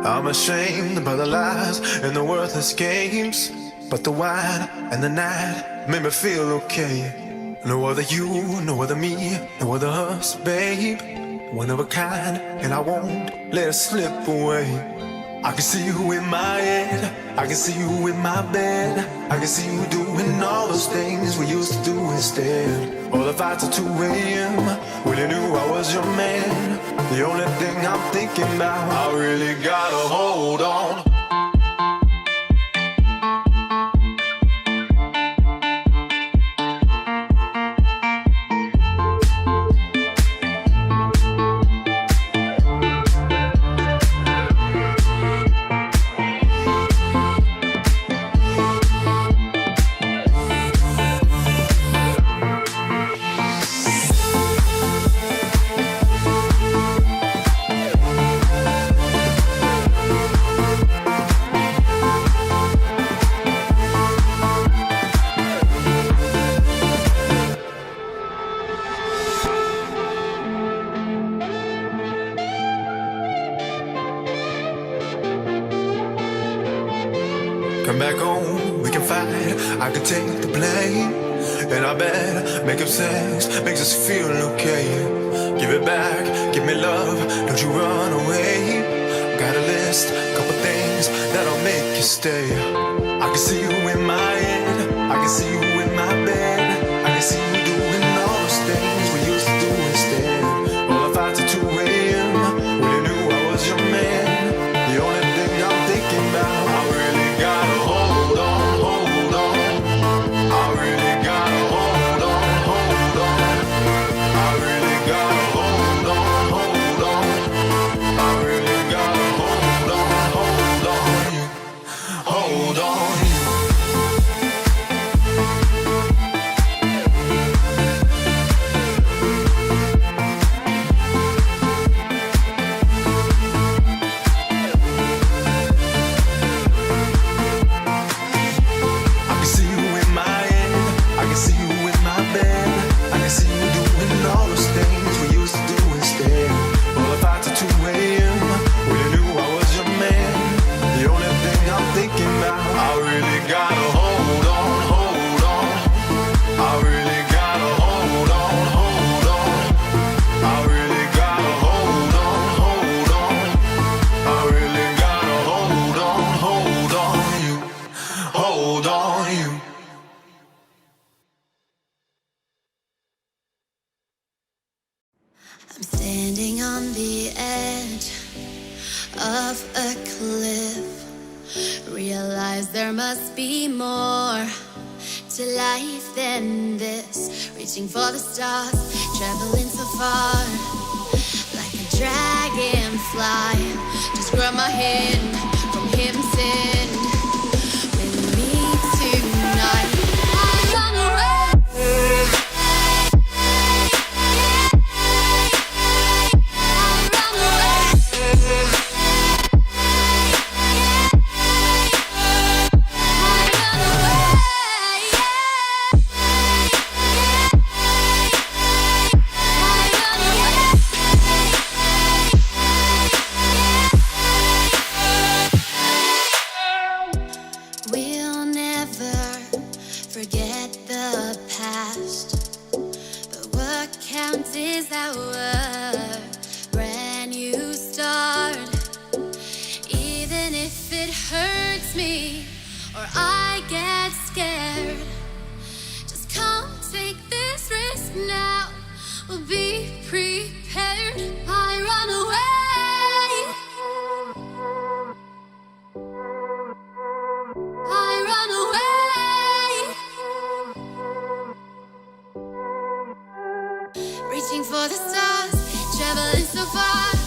I'm ashamed by the lies and the worthless games, but the wine and the night made me feel okay. No other you, no other me, no other us, babe. One of a kind, and I won't let it slip away. I can see you in my head, I can see you in my bed, I can see you doing all those things we used to do instead. All the fights at 2 a.m. when you knew I was your man. The only thing I'm thinking about, I really gotta hold on. Come back home, we can fight, I can take the blame. And I bet making sex makes us feel okay. Give it back, give me love, don't you run away. Got a list, couple things that'll make you stay. I can see you in my head, I can see you in my bed, I can see you doing all those things we used to do instead. All the fights at 2 a.m. when you knew I was your man. The only thing I'm thinking about, I really gotta hold on, hold on. I really gotta hold on, hold on. I really gotta hold on, hold on. I really gotta hold on you, hold on you. I'm standing on the edge of a cliff. Realize there must be more to life than this. Reaching for the stars, traveling so far, like a dragonfly. Just grab my hand from him, send with me tonight. I run away. We'll never forget the past, but what counts is our brand new start. Even if it hurts me or I get scared, just come take this risk now. We'll be prepared. I run away. Reaching for the stars, traveling so far.